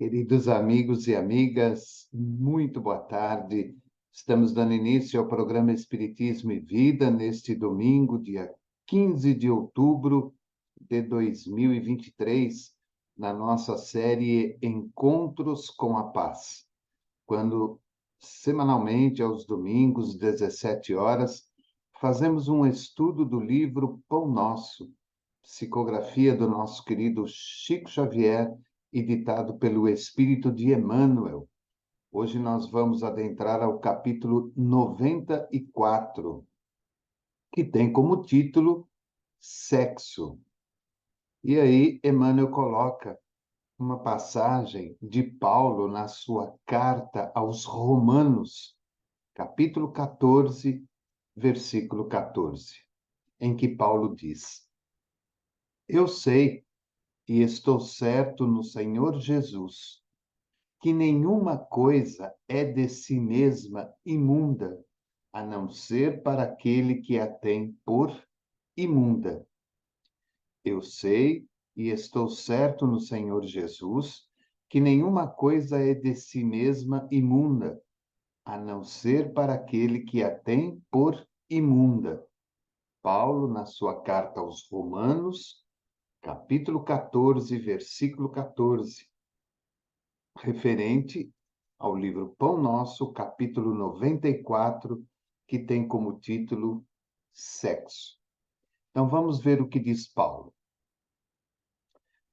Queridos amigos e amigas, muito boa tarde. Estamos dando início ao programa Espiritismo e Vida neste domingo, dia 15 de outubro de 2023, na nossa série Encontros com a Paz, quando semanalmente, aos domingos, 17 horas, fazemos um estudo do livro Pão Nosso, psicografia do nosso querido Chico Xavier, editado pelo Espírito de Emmanuel. Hoje nós vamos adentrar ao capítulo 94, que tem como título Sexo. E aí Emmanuel coloca uma passagem de Paulo na sua carta aos Romanos, capítulo 14, versículo 14, em que Paulo diz: Eu sei e estou certo no Senhor Jesus, que nenhuma coisa é de si mesma imunda, a não ser para aquele que a tem por imunda. Eu sei e estou certo no Senhor Jesus, que nenhuma coisa é de si mesma imunda, a não ser para aquele que a tem por imunda. Paulo, na sua carta aos Romanos, capítulo 14, versículo 14. Referente ao livro Pão Nosso, capítulo 94, que tem como título Sexo. Então vamos ver o que diz Paulo.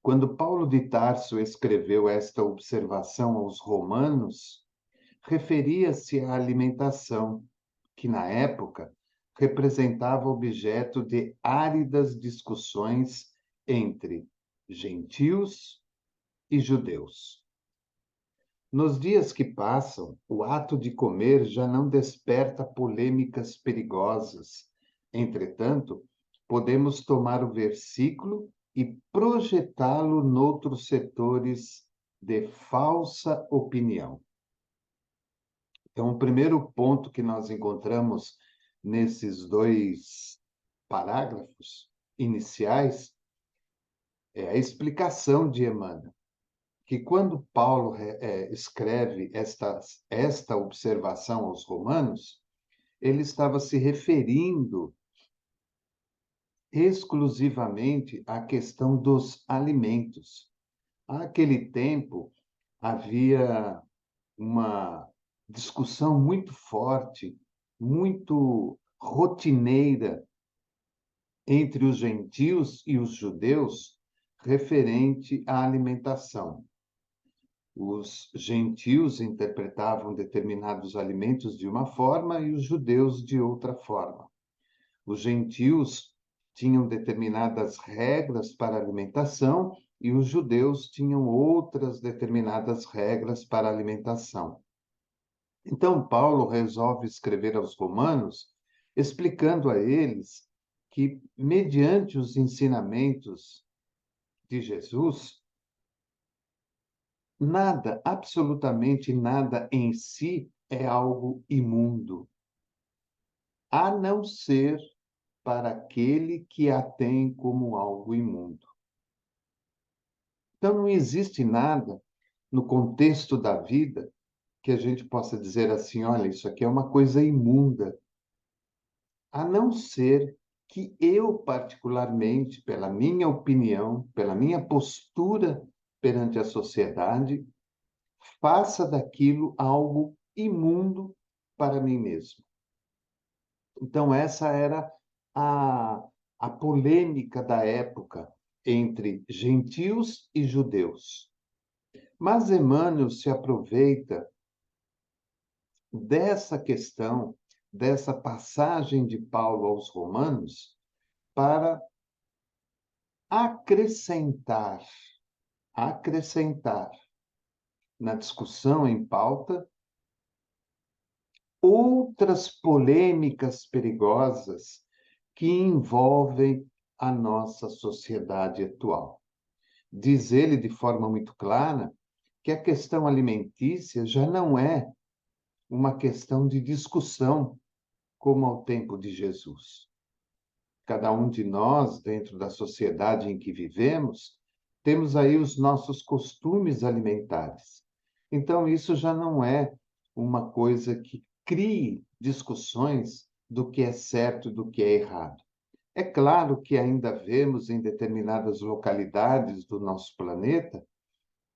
Quando Paulo de Tarso escreveu esta observação aos romanos, referia-se à alimentação, que na época representava objeto de áridas discussões entre gentios e judeus. Nos dias que passam, o ato de comer já não desperta polêmicas perigosas. Entretanto, podemos tomar o versículo e projetá-lo noutros setores de falsa opinião. Então, o primeiro ponto que nós encontramos nesses dois parágrafos iniciais é a explicação de Emmanuel, que quando Paulo escreve esta observação aos romanos, ele estava se referindo exclusivamente à questão dos alimentos. Naquele tempo, havia uma discussão muito forte, muito rotineira entre os gentios e os judeus referente à alimentação. Os gentios interpretavam determinados alimentos de uma forma e os judeus de outra forma. Os gentios tinham determinadas regras para a alimentação e os judeus tinham outras determinadas regras para a alimentação. Então, Paulo resolve escrever aos Romanos, explicando a eles que, mediante os ensinamentos de Jesus, nada, absolutamente nada em si é algo imundo, a não ser para aquele que a tem como algo imundo. Então, não existe nada no contexto da vida que a gente possa dizer assim, olha, isso aqui é uma coisa imunda, a não ser que eu, particularmente, pela minha opinião, pela minha postura perante a sociedade, faça daquilo algo imundo para mim mesmo. Então, essa era a polêmica da época entre gentios e judeus. Mas Emmanuel se aproveita dessa questão, dessa passagem de Paulo aos Romanos, para acrescentar na discussão em pauta outras polêmicas perigosas que envolvem a nossa sociedade atual. Diz ele de forma muito clara que a questão alimentícia já não é uma questão de discussão como ao tempo de Jesus. Cada um de nós, dentro da sociedade em que vivemos, temos aí os nossos costumes alimentares. Então, isso já não é uma coisa que crie discussões do que é certo e do que é errado. É claro que ainda vemos em determinadas localidades do nosso planeta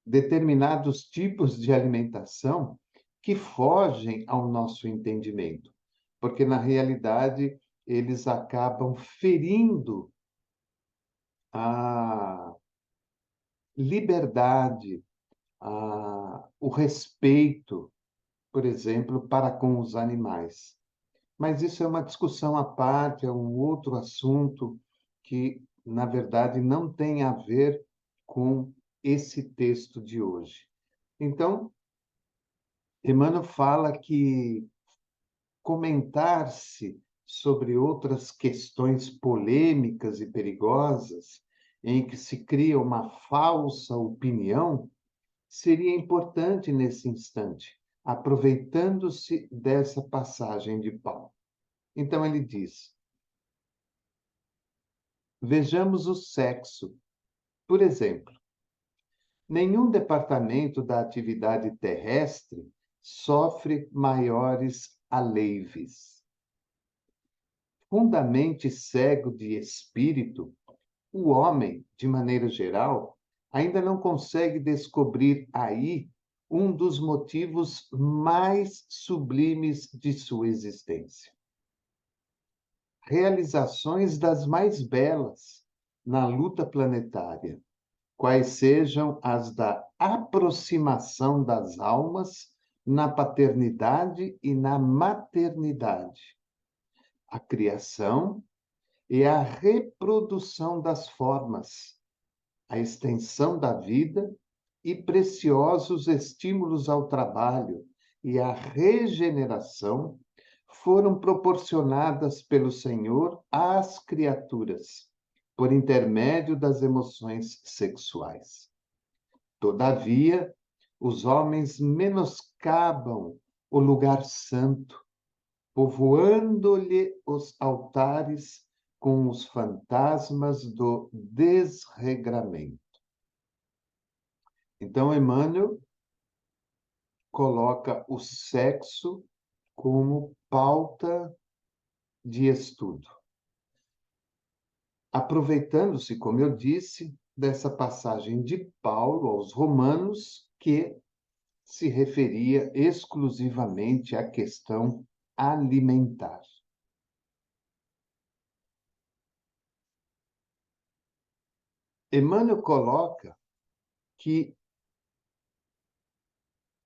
determinados tipos de alimentação que fogem ao nosso entendimento, porque na realidade eles acabam ferindo a liberdade, o respeito, por exemplo, para com os animais. Mas isso é uma discussão à parte, é um outro assunto que, na verdade, não tem a ver com esse texto de hoje. Então, Emmanuel fala que comentar-se sobre outras questões polêmicas e perigosas, em que se cria uma falsa opinião, seria importante nesse instante, aproveitando-se dessa passagem de Paulo. Então ele diz: vejamos o sexo. Por exemplo, nenhum departamento da atividade terrestre sofre maiores aleives. Fundamente cego de espírito, o homem, de maneira geral, ainda não consegue descobrir aí um dos motivos mais sublimes de sua existência. Realizações das mais belas na luta planetária, quais sejam as da aproximação das almas na paternidade e na maternidade, a criação e a reprodução das formas, a extensão da vida e preciosos estímulos ao trabalho e à regeneração foram proporcionadas pelo Senhor às criaturas, por intermédio das emoções sexuais. Todavia, os homens menoscabam o lugar santo, povoando-lhe os altares com os fantasmas do desregramento. Então, Emmanuel coloca o sexo como pauta de estudo, aproveitando-se, como eu disse, dessa passagem de Paulo aos Romanos, que se referia exclusivamente à questão alimentar. Emmanuel coloca que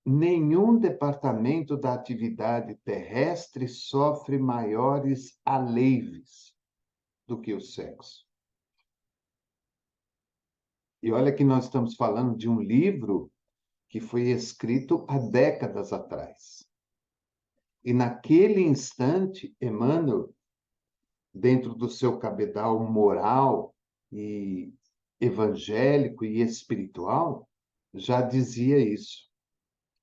nenhum departamento da atividade terrestre sofre maiores aleives do que o sexo. E olha que nós estamos falando de um livro que foi escrito há décadas atrás. E naquele instante, Emmanuel, dentro do seu cabedal moral e evangélico e espiritual, já dizia isso.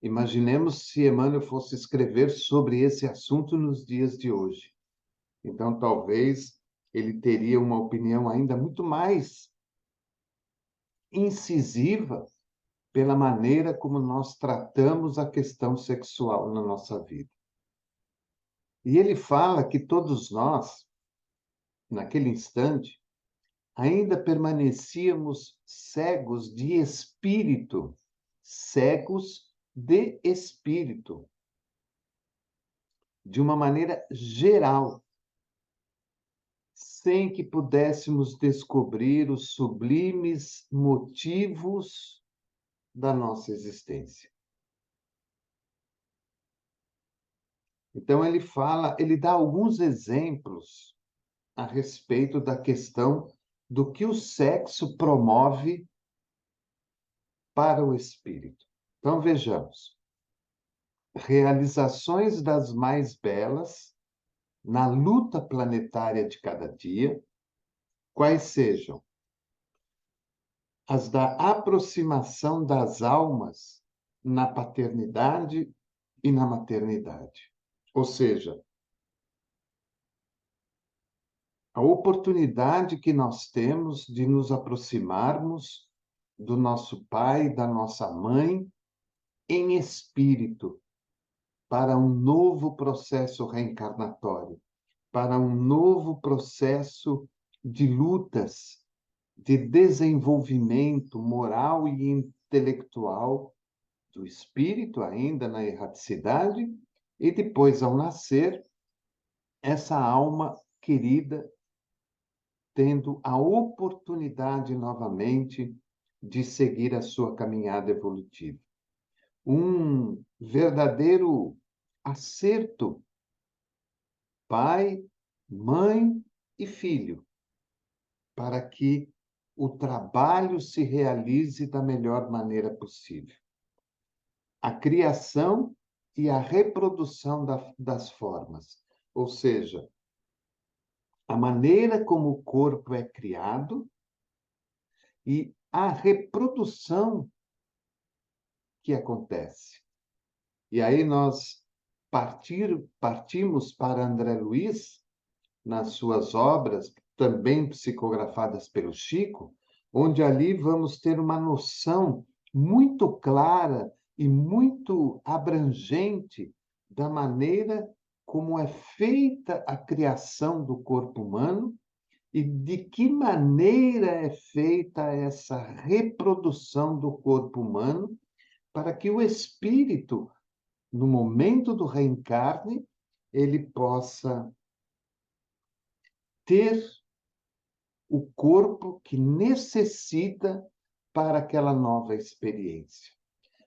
Imaginemos se Emmanuel fosse escrever sobre esse assunto nos dias de hoje. Então, talvez ele teria uma opinião ainda muito mais incisiva pela maneira como nós tratamos a questão sexual na nossa vida. E ele fala que todos nós, naquele instante, ainda permanecíamos cegos de espírito, cegos de espírito, de uma maneira geral, sem que pudéssemos descobrir os sublimes motivos da nossa existência. Então ele fala, ele dá alguns exemplos a respeito da questão do que o sexo promove para o espírito. Então vejamos. Realizações das mais belas na luta planetária de cada dia, quais sejam as da aproximação das almas na paternidade e na maternidade. Ou seja, a oportunidade que nós temos de nos aproximarmos do nosso pai, da nossa mãe, em espírito, para um novo processo reencarnatório, para um novo processo de lutas, de desenvolvimento moral e intelectual do espírito, ainda na erraticidade, e depois, ao nascer, essa alma querida tendo a oportunidade novamente de seguir a sua caminhada evolutiva. Um verdadeiro acerto, pai, mãe e filho, para que o trabalho se realize da melhor maneira possível. A criação e a reprodução das formas, ou seja, a maneira como o corpo é criado e a reprodução que acontece. E aí nós partimos para André Luiz, nas suas obras, também psicografadas pelo Chico, onde ali vamos ter uma noção muito clara e muito abrangente da maneira como é feita a criação do corpo humano e de que maneira é feita essa reprodução do corpo humano para que o espírito, no momento do reencarne, ele possa ter o corpo que necessita para aquela nova experiência.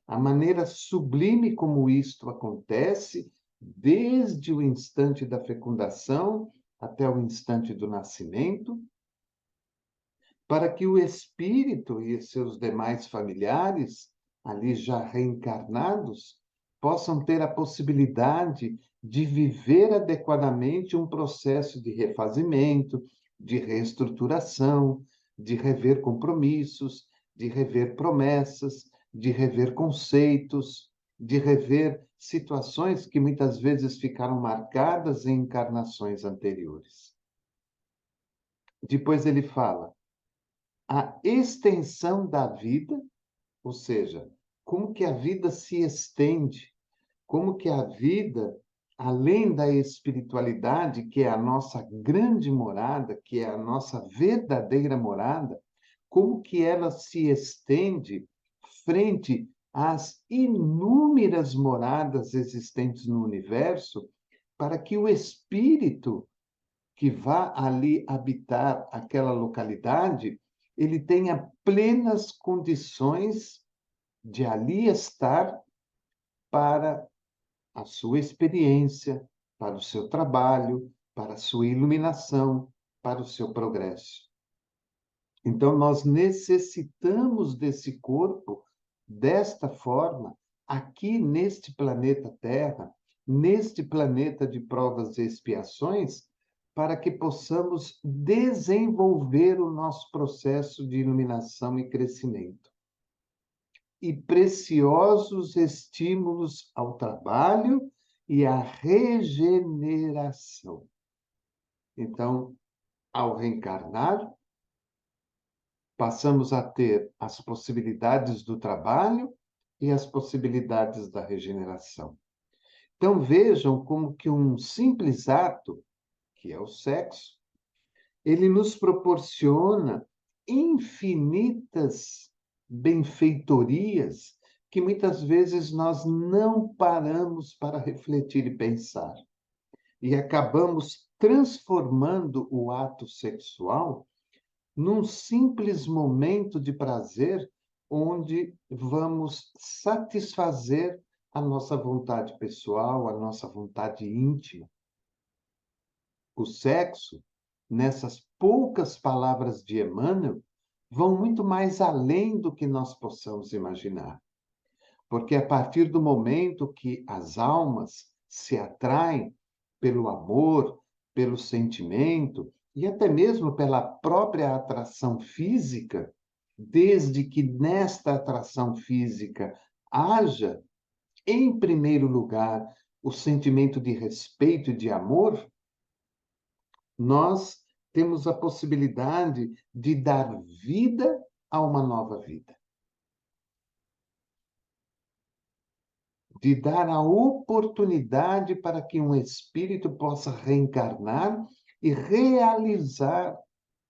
A maneira sublime como isto acontece, desde o instante da fecundação até o instante do nascimento, para que o espírito e seus demais familiares, ali já reencarnados, possam ter a possibilidade de viver adequadamente um processo de refazimento, de reestruturação, de rever compromissos, de rever promessas, de rever conceitos, de rever situações que muitas vezes ficaram marcadas em encarnações anteriores. Depois ele fala a extensão da vida, ou seja, como que a vida se estende, como que a vida, além da espiritualidade, que é a nossa grande morada, que é a nossa verdadeira morada, como que ela se estende frente às inúmeras moradas existentes no universo, para que o espírito que vá ali habitar aquela localidade, ele tenha plenas condições de ali estar para a sua experiência, para o seu trabalho, para a sua iluminação, para o seu progresso. Então, nós necessitamos desse corpo desta forma, aqui neste planeta Terra, neste planeta de provas e expiações, para que possamos desenvolver o nosso processo de iluminação e crescimento. E preciosos estímulos ao trabalho e à regeneração. Então, ao reencarnar, passamos a ter as possibilidades do trabalho e as possibilidades da regeneração. Então, vejam como que um simples ato, que é o sexo, ele nos proporciona infinitas benfeitorias que muitas vezes nós não paramos para refletir e pensar. E acabamos transformando o ato sexual num simples momento de prazer onde vamos satisfazer a nossa vontade pessoal, a nossa vontade íntima. O sexo, nessas poucas palavras de Emmanuel, vão muito mais além do que nós possamos imaginar. Porque a partir do momento que as almas se atraem pelo amor, pelo sentimento e até mesmo pela própria atração física, desde que nesta atração física haja, em primeiro lugar, o sentimento de respeito e de amor, nós temos a possibilidade de dar vida a uma nova vida. De dar a oportunidade para que um espírito possa reencarnar e realizar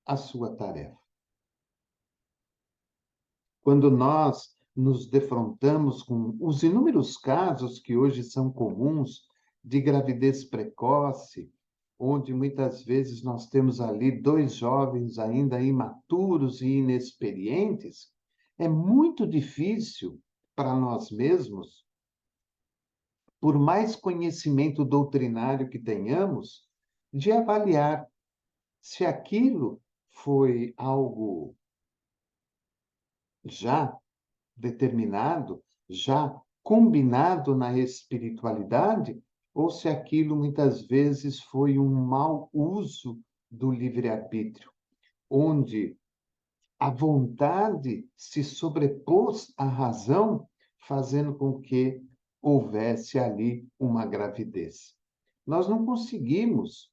a sua tarefa. Quando nós nos defrontamos com os inúmeros casos que hoje são comuns de gravidez precoce, onde muitas vezes nós temos ali 2 jovens ainda imaturos e inexperientes, é muito difícil para nós mesmos, por mais conhecimento doutrinário que tenhamos, de avaliar se aquilo foi algo já determinado, já combinado na espiritualidade, ou se aquilo muitas vezes foi um mau uso do livre-arbítrio, onde a vontade se sobrepôs à razão, fazendo com que houvesse ali uma gravidez. Nós não conseguimos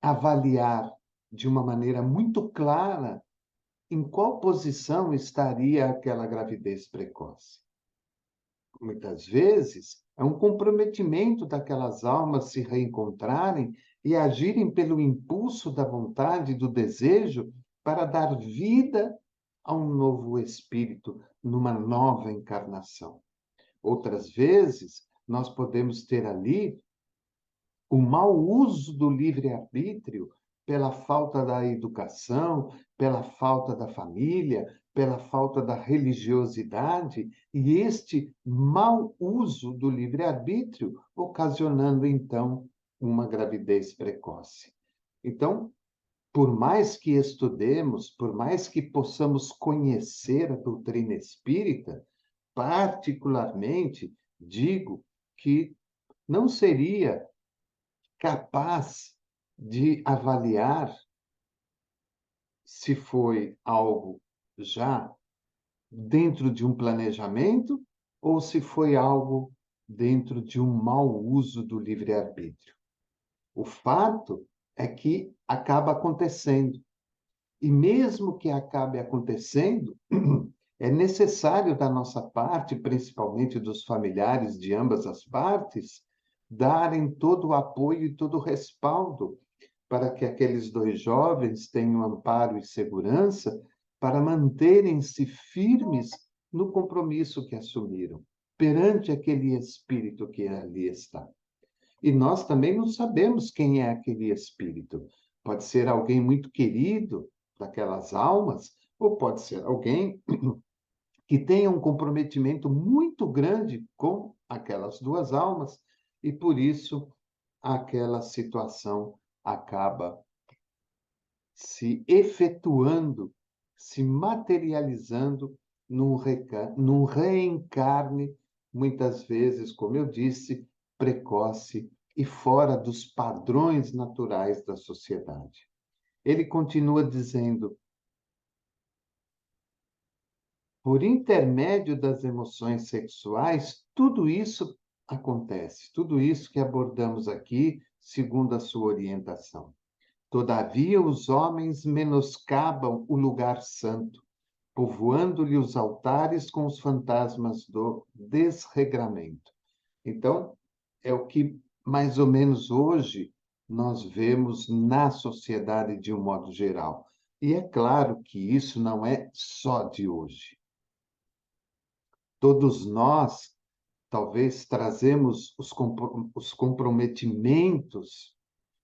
avaliar de uma maneira muito clara em qual posição estaria aquela gravidez precoce. Muitas vezes, é um comprometimento daquelas almas se reencontrarem e agirem pelo impulso da vontade, do desejo, para dar vida a um novo espírito, numa nova encarnação. Outras vezes, nós podemos ter ali o mau uso do livre-arbítrio pela falta da educação, pela falta da família, pela falta da religiosidade, e este mau uso do livre-arbítrio ocasionando, então, uma gravidez precoce. Então, por mais que estudemos, por mais que possamos conhecer a doutrina espírita, particularmente, digo que não seria capaz de avaliar se foi algo já dentro de um planejamento ou se foi algo dentro de um mau uso do livre-arbítrio. O fato é que acaba acontecendo. E mesmo que acabe acontecendo, é necessário da nossa parte, principalmente dos familiares de ambas as partes, darem todo o apoio e todo o respaldo para que aqueles 2 jovens tenham amparo e segurança para manterem-se firmes no compromisso que assumiram perante aquele espírito que ali está. E nós também não sabemos quem é aquele espírito. Pode ser alguém muito querido daquelas almas, ou pode ser alguém que tenha um comprometimento muito grande com aquelas 2 almas, e por isso aquela situação acaba se efetuando, se materializando num reencarne, muitas vezes, como eu disse, precoce e fora dos padrões naturais da sociedade. Ele continua dizendo: por intermédio das emoções sexuais, tudo isso acontece, tudo isso que abordamos aqui, segundo a sua orientação. Todavia, os homens menoscabam o lugar santo, povoando-lhe os altares com os fantasmas do desregramento. Então, é o que mais ou menos hoje nós vemos na sociedade de um modo geral. E é claro que isso não é só de hoje. Todos nós, talvez, trazemos os comprometimentos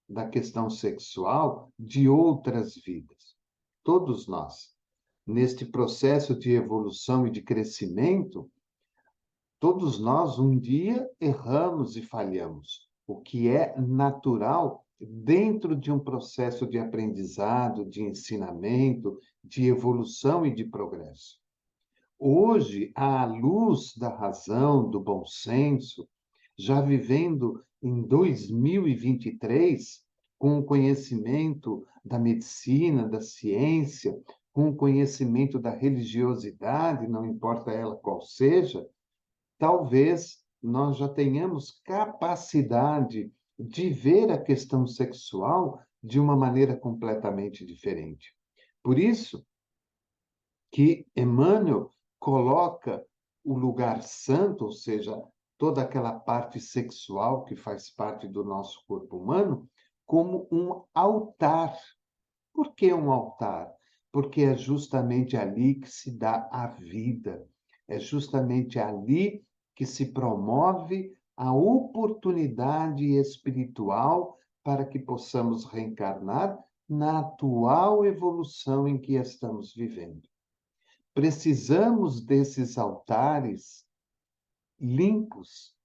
da questão sexual de outras vidas. Todos nós. Neste processo de evolução e de crescimento, todos nós um dia erramos e falhamos, o que é natural dentro de um processo de aprendizado, de ensinamento, de evolução e de progresso. Hoje, à luz da razão, do bom senso, já vivendo em 2023, com o conhecimento da medicina, da ciência, com o conhecimento da religiosidade, não importa ela qual seja, talvez nós já tenhamos capacidade de ver a questão sexual de uma maneira completamente diferente. Por isso, que Emmanuel coloca o lugar santo, ou seja, toda aquela parte sexual que faz parte do nosso corpo humano, como um altar. Por que um altar? Porque é justamente ali que se dá a vida, é justamente ali que se promove a oportunidade espiritual para que possamos reencarnar na atual evolução em que estamos vivendo. Precisamos desses altares limpos,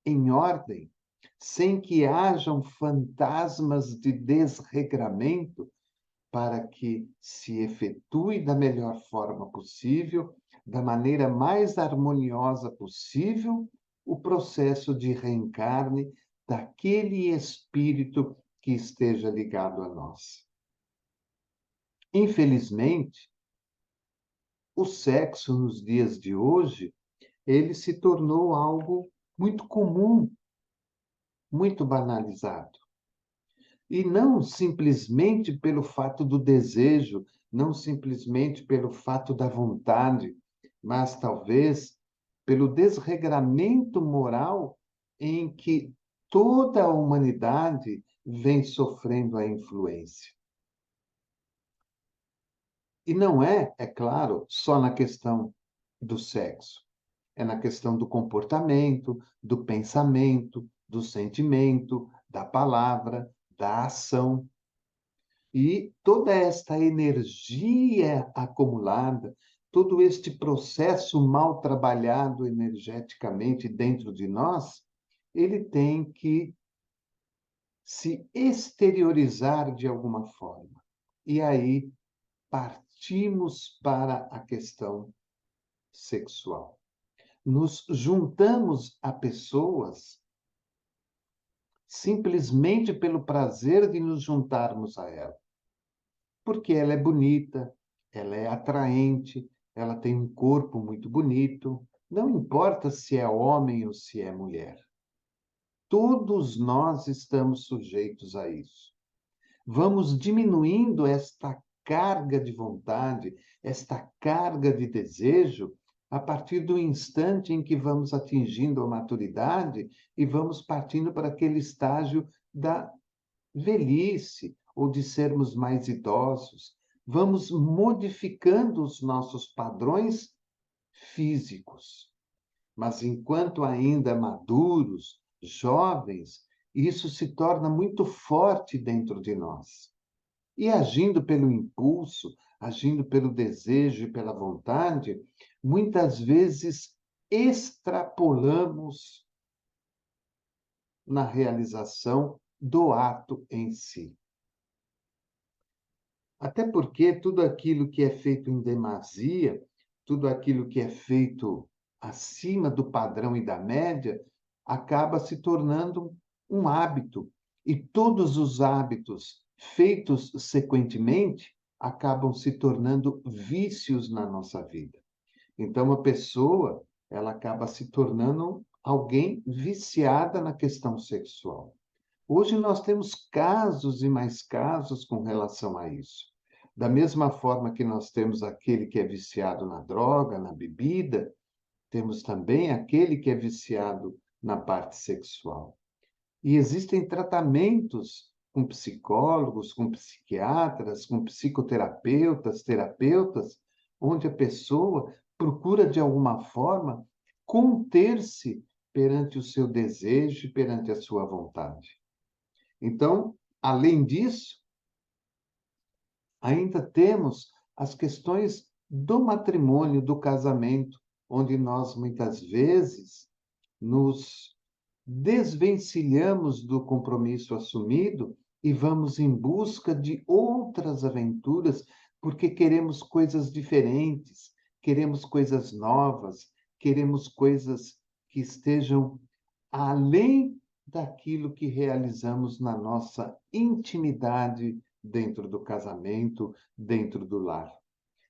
em ordem, sem que hajam fantasmas de desregramento, para que se efetue da melhor forma possível, da maneira mais harmoniosa possível, o processo de reencarne daquele espírito que esteja ligado a nós. Infelizmente, o sexo nos dias de hoje, ele se tornou algo muito comum, muito banalizado. E não simplesmente pelo fato do desejo, não simplesmente pelo fato da vontade, mas talvez pelo desregramento moral em que toda a humanidade vem sofrendo a influência. E não é claro, só na questão do sexo. É na questão do comportamento, do pensamento, do sentimento, da palavra, da ação. E toda esta energia acumulada, todo este processo mal trabalhado energeticamente dentro de nós, ele tem que se exteriorizar de alguma forma. E aí partimos para a questão sexual. Nos juntamos a pessoas simplesmente pelo prazer de nos juntarmos a ela. Porque ela é bonita, ela é atraente, ela tem um corpo muito bonito, não importa se é homem ou se é mulher. Todos nós estamos sujeitos a isso. Vamos diminuindo esta carga de vontade, esta carga de desejo, a partir do instante em que vamos atingindo a maturidade e vamos partindo para aquele estágio da velhice ou de sermos mais idosos. Vamos modificando os nossos padrões físicos. Mas enquanto ainda maduros, jovens, isso se torna muito forte dentro de nós. E agindo pelo impulso, agindo pelo desejo e pela vontade, muitas vezes extrapolamos na realização do ato em si. Até porque tudo aquilo que é feito em demasia, tudo aquilo que é feito acima do padrão e da média, acaba se tornando um hábito. E todos os hábitos feitos sequentemente acabam se tornando vícios na nossa vida. Então, a pessoa, ela acaba se tornando alguém viciada na questão sexual. Hoje nós temos casos e mais casos com relação a isso. Da mesma forma que nós temos aquele que é viciado na droga, na bebida, temos também aquele que é viciado na parte sexual. E existem tratamentos com psicólogos, com psiquiatras, com psicoterapeutas, terapeutas, onde a pessoa procura, de alguma forma, conter-se perante o seu desejo e perante a sua vontade. Então, além disso, ainda temos as questões do matrimônio, do casamento, onde nós muitas vezes nos desvencilhamos do compromisso assumido e vamos em busca de outras aventuras, porque queremos coisas diferentes, queremos coisas novas, queremos coisas que estejam além daquilo que realizamos na nossa intimidade dentro do casamento, dentro do lar.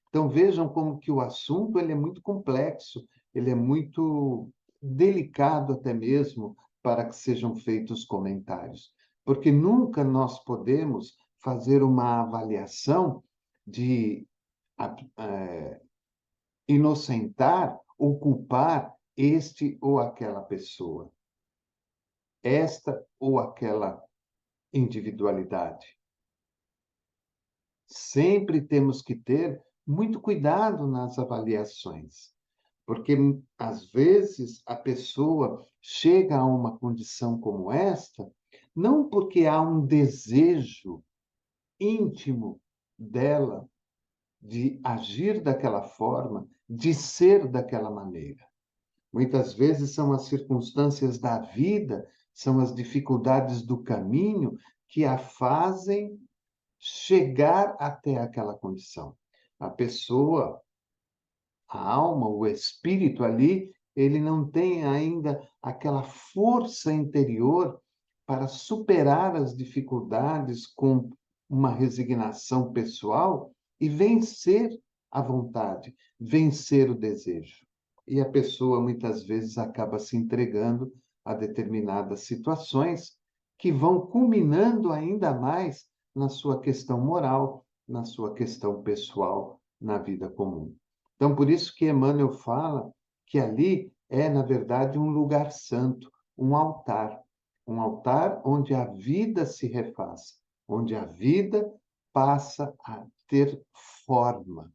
Então vejam como que o assunto ele é muito complexo, ele é muito delicado até mesmo para que sejam feitos comentários, porque nunca nós podemos fazer uma avaliação de inocentar ou culpar este ou aquela pessoa, esta ou aquela individualidade. Sempre temos que ter muito cuidado nas avaliações, porque às vezes a pessoa chega a uma condição como esta, não porque há um desejo íntimo dela de agir daquela forma, de ser daquela maneira. Muitas vezes são as circunstâncias da vida, são as dificuldades do caminho que a fazem chegar até aquela condição. A pessoa, a alma, o espírito ali, ele não tem ainda aquela força interior para superar as dificuldades com uma resignação pessoal e vencer a vontade, vencer o desejo. E a pessoa muitas vezes acaba se entregando a determinadas situações que vão culminando ainda mais na sua questão moral, na sua questão pessoal, na vida comum. Então, por isso que Emmanuel fala que ali é, na verdade, um lugar santo, um altar onde a vida se refaz, onde a vida passa a ter forma.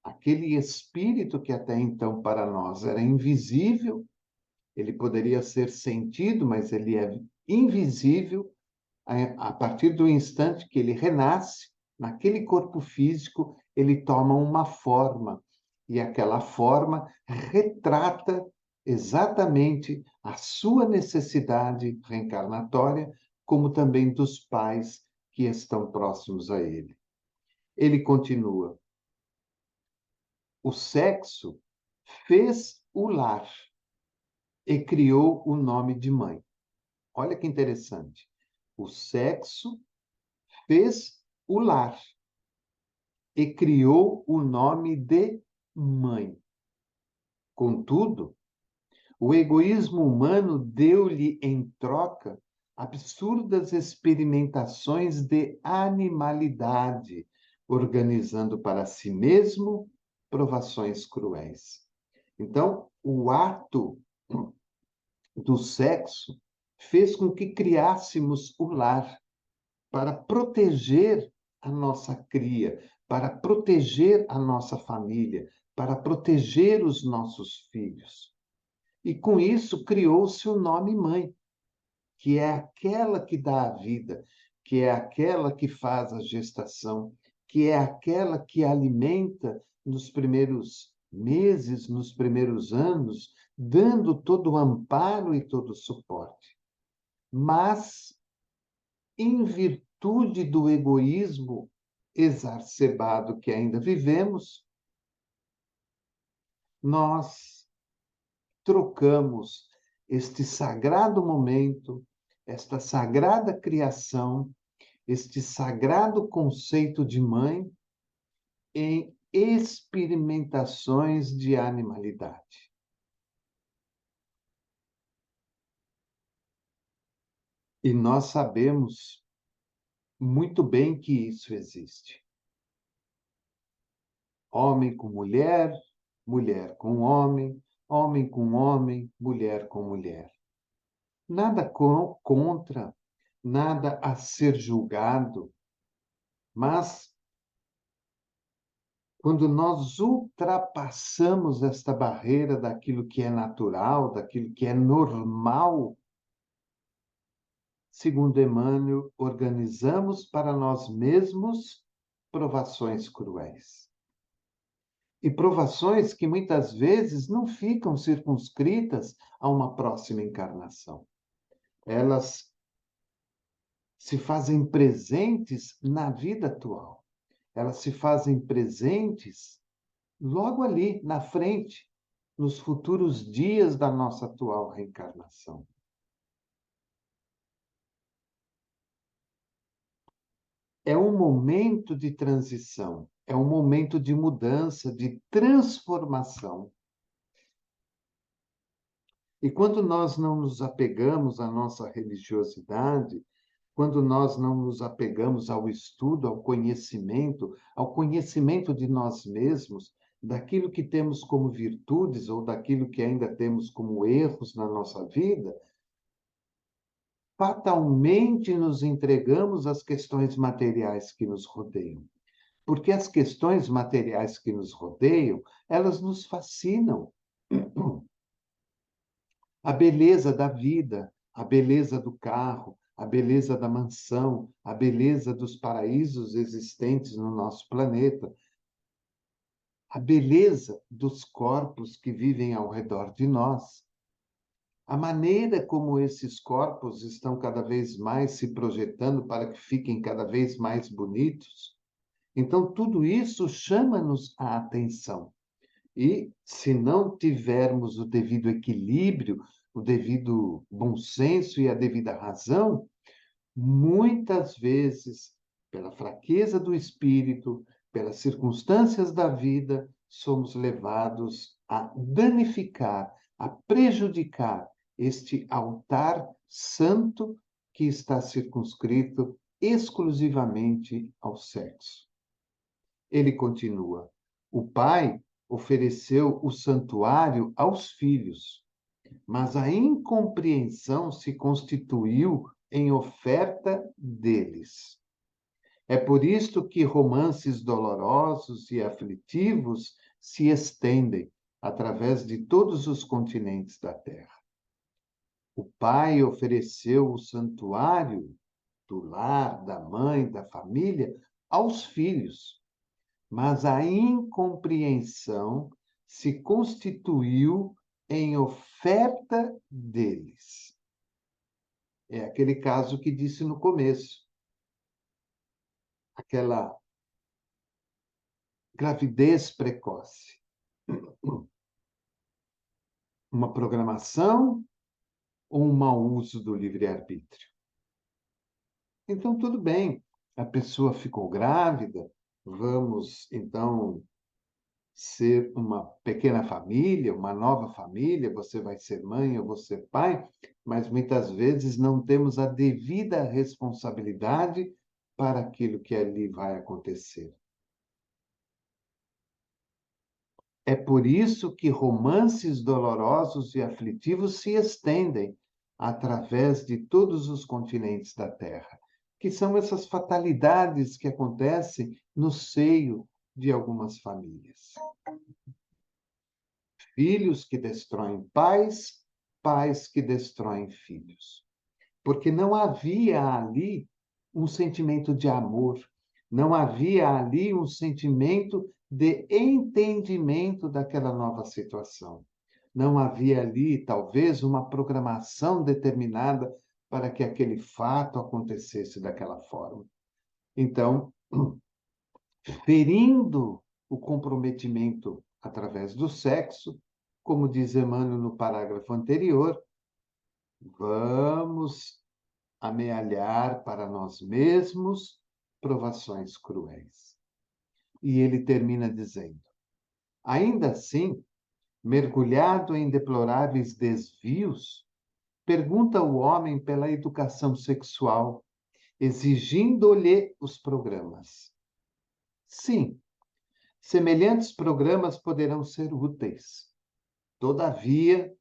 Aquele espírito que até então para nós era invisível, ele poderia ser sentido, mas ele é invisível a partir do instante que ele renasce, naquele corpo físico, ele toma uma forma, e aquela forma retrata exatamente a sua necessidade reencarnatória, como também dos pais que estão próximos a ele. Ele continua: o sexo fez o lar e criou o nome de mãe. Olha que interessante. O sexo fez o lar e criou o nome de mãe. Contudo, o egoísmo humano deu-lhe em troca absurdas experimentações de animalidade, organizando para si mesmo provações cruéis. Então, o ato do sexo fez com que criássemos o lar para proteger a nossa cria, para proteger a nossa família, para proteger os nossos filhos. E com isso criou-se o nome mãe, que é aquela que dá a vida, que é aquela que faz a gestação, que é aquela que alimenta nos primeiros meses, nos primeiros anos, dando todo o amparo e todo o suporte. Mas, em virtude do egoísmo exacerbado que ainda vivemos, nós trocamos este sagrado momento, esta sagrada criação, este sagrado conceito de mãe em experimentações de animalidade. E nós sabemos muito bem que isso existe. Homem com mulher, mulher com homem, homem com homem, mulher com mulher. Nada contra, nada a ser julgado, mas quando nós ultrapassamos esta barreira daquilo que é natural, daquilo que é normal, segundo Emmanuel, organizamos para nós mesmos provações cruéis. E provações que muitas vezes não ficam circunscritas a uma próxima encarnação. Elas se fazem presentes na vida atual. Elas se fazem presentes logo ali, na frente, nos futuros dias da nossa atual reencarnação. É um momento de transição, é um momento de mudança, de transformação. E quando nós não nos apegamos à nossa religiosidade, quando nós não nos apegamos ao estudo, ao conhecimento de nós mesmos, daquilo que temos como virtudes ou daquilo que ainda temos como erros na nossa vida, fatalmente nos entregamos às questões materiais que nos rodeiam. Porque as questões materiais que nos rodeiam, elas nos fascinam. A beleza da vida, a beleza do carro, a beleza da mansão, a beleza dos paraísos existentes no nosso planeta, a beleza dos corpos que vivem ao redor de nós, a maneira como esses corpos estão cada vez mais se projetando para que fiquem cada vez mais bonitos. Então, tudo isso chama-nos a atenção. E, se não tivermos o devido equilíbrio, o devido bom senso e a devida razão, muitas vezes, pela fraqueza do espírito, pelas circunstâncias da vida, somos levados a danificar, a prejudicar este altar santo que está circunscrito exclusivamente ao sexo. Ele continua: o pai ofereceu o santuário aos filhos, mas a incompreensão se constituiu em oferta deles. É por isto que romances dolorosos e aflitivos se estendem através de todos os continentes da Terra. O pai ofereceu o santuário do lar, da mãe, da família aos filhos, mas a incompreensão se constituiu em oferta deles. É aquele caso que disse no começo. Aquela gravidez precoce. Uma programação ou um mau uso do livre-arbítrio? Então, tudo bem. A pessoa ficou grávida, vamos, então, ser uma pequena família, uma nova família, você vai ser mãe, eu vou ser pai, mas muitas vezes não temos a devida responsabilidade para aquilo que ali vai acontecer. É por isso que romances dolorosos e aflitivos se estendem através de todos os continentes da Terra, que são essas fatalidades que acontecem no seio de algumas famílias. Filhos que destroem pais, pais que destroem filhos. Porque não havia ali um sentimento de amor, não havia ali um sentimento de entendimento daquela nova situação. Não havia ali, talvez, uma programação determinada para que aquele fato acontecesse daquela forma. Então, ferindo o comprometimento através do sexo, como diz Emmanuel no parágrafo anterior, vamos amealhar para nós mesmos provações cruéis. E ele termina dizendo: ainda assim, mergulhado em deploráveis desvios, pergunta o homem pela educação sexual, exigindo-lhe os programas. Sim, semelhantes programas poderão ser úteis. Todavia,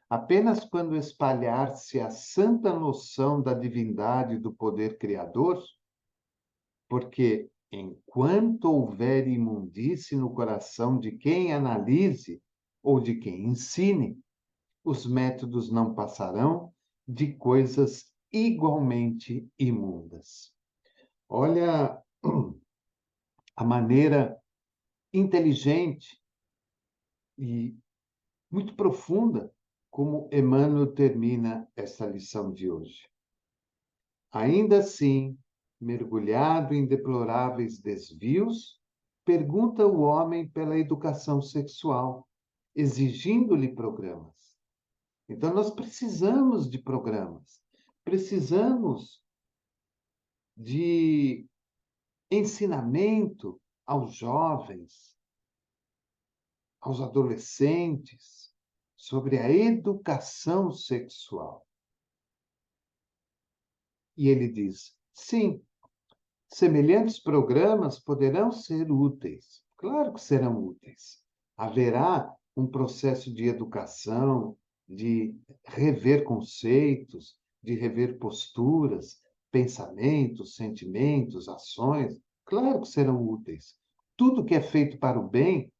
apenas quando espalhar-se a santa noção da divindade do poder criador, porque enquanto houver imundície no coração de quem analise ou de quem ensine, os métodos não passarão de coisas igualmente imundas. Olha a maneira inteligente e muito profunda como Emmanuel termina essa lição de hoje. Ainda assim, mergulhado em deploráveis desvios, pergunta o homem pela educação sexual, exigindo-lhe programas. Então, nós precisamos de programas, precisamos de ensinamento aos jovens, aos adolescentes, sobre a educação sexual. E ele diz: sim, semelhantes programas poderão ser úteis. Claro que serão úteis. Haverá um processo de educação, de rever conceitos, de rever posturas, pensamentos, sentimentos, ações. Claro que serão úteis. Tudo que é feito para o bem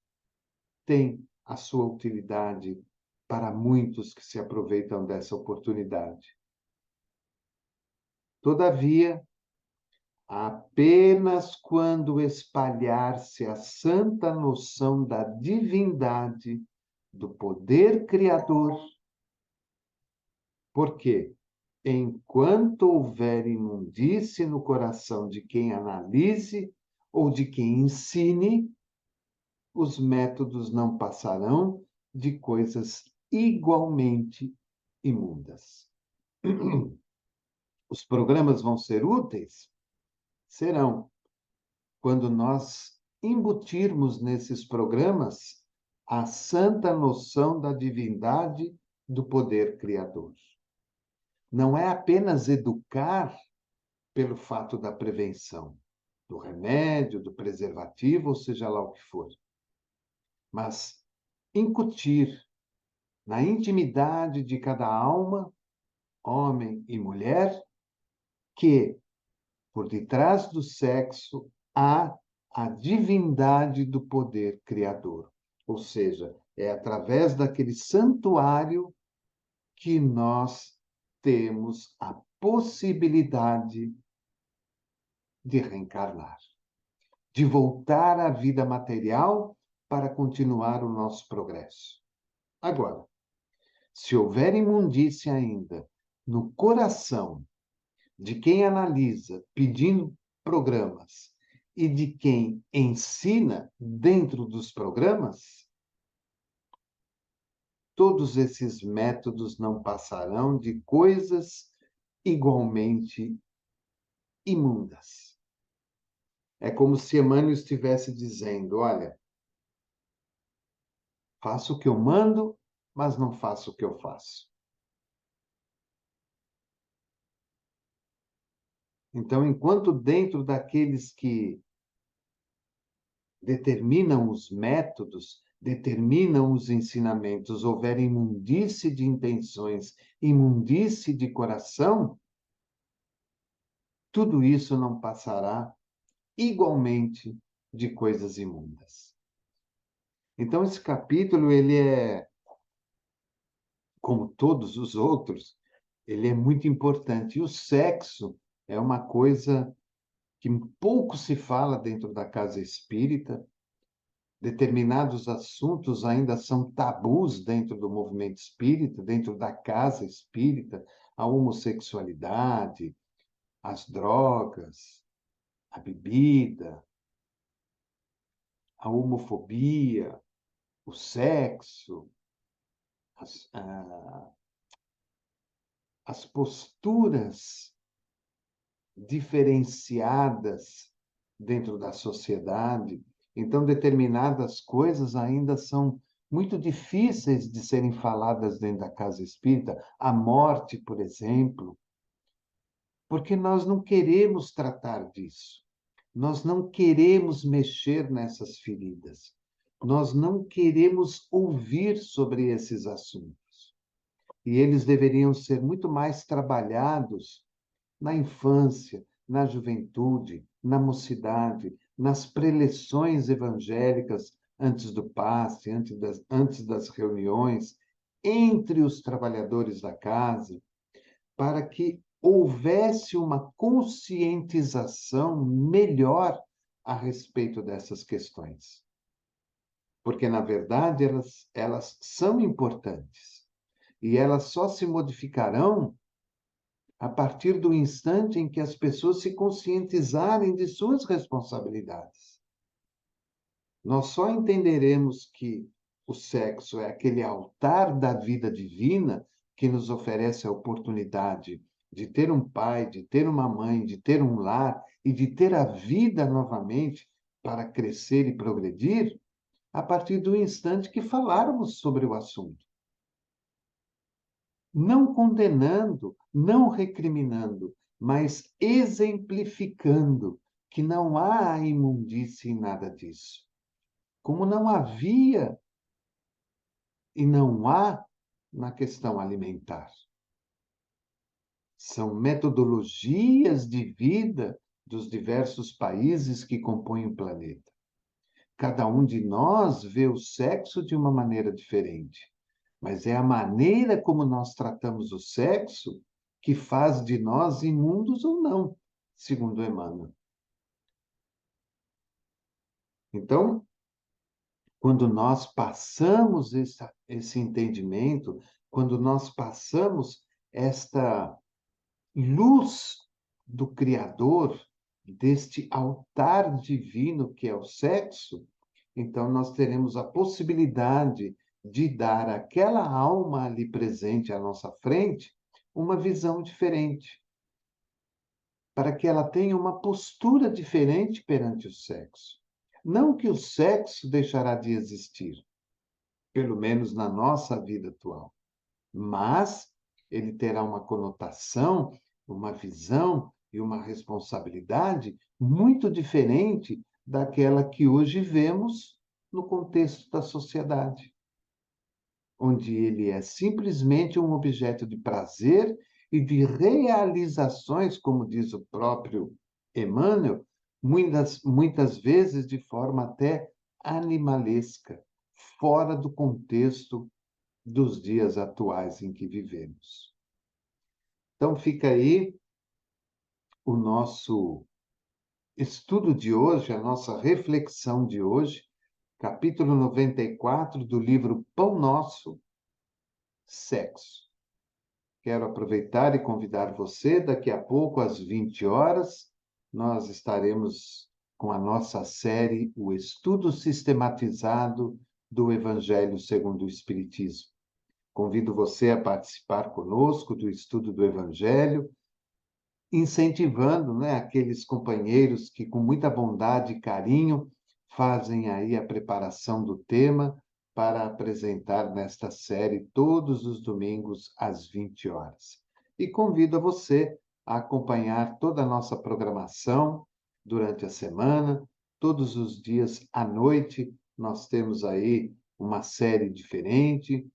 tem a sua utilidade para muitos que se aproveitam dessa oportunidade. Todavia, apenas quando espalhar-se a santa noção da divindade, do poder criador, porque enquanto houver imundície no coração de quem analise ou de quem ensine, os métodos não passarão de coisas igualmente imundas. Os programas vão ser úteis? Serão, quando nós embutirmos nesses programas a santa noção da divindade do poder criador. Não é apenas educar pelo fato da prevenção, do remédio, do preservativo, ou seja lá o que for, mas incutir na intimidade de cada alma, homem e mulher, que por detrás do sexo há a divindade do poder criador. Ou seja, é através daquele santuário que nós temos a possibilidade de reencarnar, de voltar à vida material para continuar o nosso progresso. Agora, se houver imundícia ainda no coração de quem analisa pedindo programas e de quem ensina dentro dos programas, todos esses métodos não passarão de coisas igualmente imundas. É como se Emmanuel estivesse dizendo: olha, faço o que eu mando, mas não faço o que eu faço. Então, enquanto dentro daqueles que determinam os métodos, determinam os ensinamentos, houver imundície de intenções, imundície de coração, tudo isso não passará igualmente de coisas imundas. Então, esse capítulo, ele é, como todos os outros, ele é muito importante. E o sexo é uma coisa que pouco se fala dentro da casa espírita. Determinados assuntos ainda são tabus dentro do movimento espírita, dentro da casa espírita, a homossexualidade, as drogas, a bebida, a homofobia, o sexo, as, as posturas diferenciadas dentro da sociedade. Então, determinadas coisas ainda são muito difíceis de serem faladas dentro da casa espírita. A morte, por exemplo, porque nós não queremos tratar disso. Nós não queremos mexer nessas feridas. Nós não queremos ouvir sobre esses assuntos. E eles deveriam ser muito mais trabalhados na infância, na juventude, na mocidade, nas preleções evangélicas antes do passe, antes das reuniões, entre os trabalhadores da casa, para que houvesse uma conscientização melhor a respeito dessas questões. Porque, na verdade, elas são importantes. E elas só se modificarão a partir do instante em que as pessoas se conscientizarem de suas responsabilidades. Nós só entenderemos que o sexo é aquele altar da vida divina que nos oferece a oportunidade de ter um pai, de ter uma mãe, de ter um lar e de ter a vida novamente para crescer e progredir, a partir do instante que falarmos sobre o assunto. Não condenando, não recriminando, mas exemplificando que não há imundície em nada disso. como não havia e não há na questão alimentar. São metodologias de vida dos diversos países que compõem o planeta. Cada um de nós vê o sexo de uma maneira diferente, mas é a maneira como nós tratamos o sexo que faz de nós imundos ou não, segundo Emmanuel. Então, quando nós passamos esse entendimento, quando nós passamos esta luz do Criador, deste altar divino que é o sexo, então nós teremos a possibilidade de dar àquela alma ali presente à nossa frente uma visão diferente, para que ela tenha uma postura diferente perante o sexo. Não que o sexo deixará de existir, pelo menos na nossa vida atual, mas ele terá uma conotação, uma visão e uma responsabilidade muito diferente daquela que hoje vemos no contexto da sociedade, onde ele é simplesmente um objeto de prazer e de realizações, como diz o próprio Emmanuel, muitas vezes de forma até animalesca, fora do contexto dos dias atuais em que vivemos. Então, fica aí o nosso estudo de hoje, a nossa reflexão de hoje, capítulo 94 do livro Pão Nosso, Sexo. Quero aproveitar e convidar você, daqui a pouco, às 20 horas, nós estaremos com a nossa série O Estudo Sistematizado do Evangelho segundo o Espiritismo. Convido você a participar conosco do estudo do Evangelho, incentivando, né, aqueles companheiros que, com muita bondade e carinho, fazem aí a preparação do tema para apresentar nesta série todos os domingos às 20 horas. E convido a você a acompanhar toda a nossa programação durante a semana, todos os dias à noite, nós temos aí uma série diferente,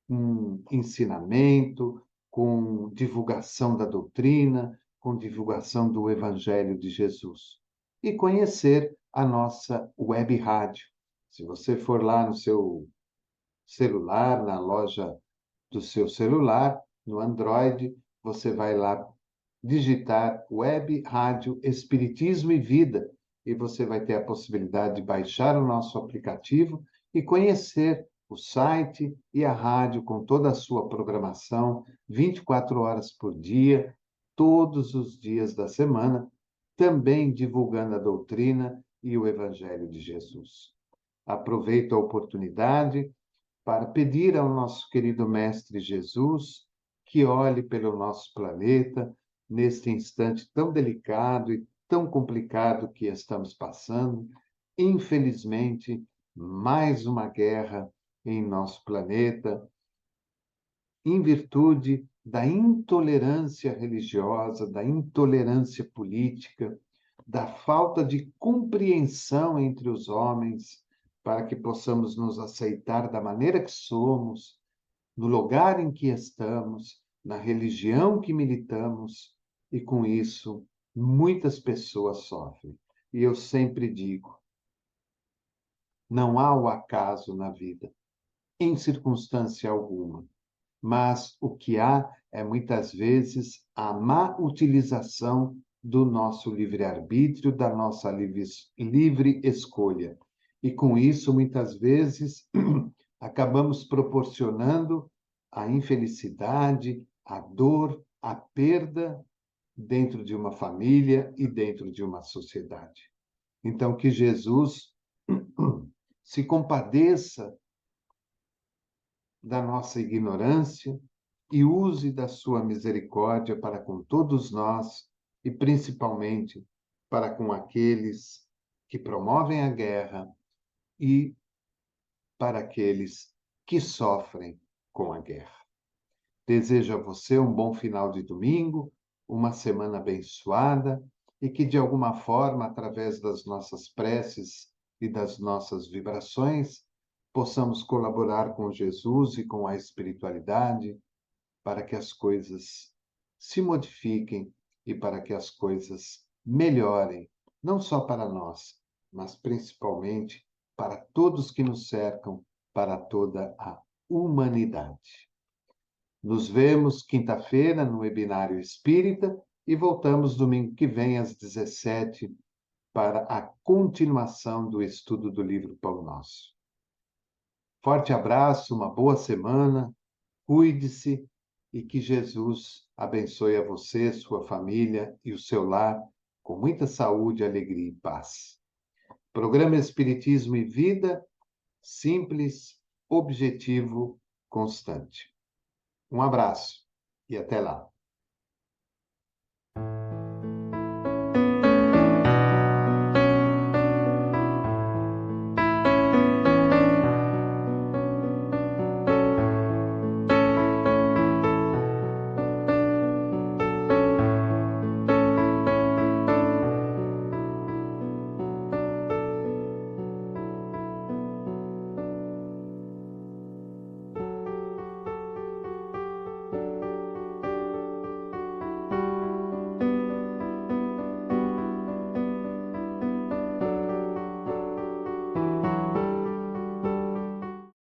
com ensinamento, com divulgação da doutrina, com divulgação do Evangelho de Jesus. E conhecer a nossa web rádio. Se você for lá no seu celular, na loja do seu celular, no Android, você vai lá digitar Web Rádio Espiritismo e Vida e você vai ter a possibilidade de baixar o nosso aplicativo e conhecer o site e a rádio com toda a sua programação, 24 horas por dia, todos os dias da semana, também divulgando a doutrina e o Evangelho de Jesus. Aproveito a oportunidade para pedir ao nosso querido Mestre Jesus que olhe pelo nosso planeta neste instante tão delicado e tão complicado que estamos passando. Infelizmente, mais uma guerra em nosso planeta, em virtude da intolerância religiosa, da intolerância política, da falta de compreensão entre os homens, para que possamos nos aceitar da maneira que somos, no lugar em que estamos, na religião que militamos, e com isso muitas pessoas sofrem. E eu sempre digo: não há o acaso na vida, em circunstância alguma. Mas o que há é, muitas vezes, a má utilização do nosso livre-arbítrio, da nossa livre escolha. E com isso, muitas vezes, acabamos proporcionando a infelicidade, a dor, a perda dentro de uma família e dentro de uma sociedade. Então, que Jesus se compadeça da nossa ignorância e use da sua misericórdia para com todos nós e principalmente para com aqueles que promovem a guerra e para aqueles que sofrem com a guerra. Desejo a você um bom final de domingo, uma semana abençoada e que, de alguma forma, através das nossas preces e das nossas vibrações, possamos colaborar com Jesus e com a espiritualidade para que as coisas se modifiquem e para que as coisas melhorem, não só para nós, mas principalmente para todos que nos cercam, para toda a humanidade. Nos vemos quinta-feira no Webinário Espírita e voltamos domingo que vem às 17 para a continuação do estudo do livro Pão Nosso. Forte abraço, uma boa semana, cuide-se e que Jesus abençoe a você, sua família e o seu lar com muita saúde, alegria e paz. Programa Espiritismo e Vida, simples, objetivo, constante. Um abraço e até lá.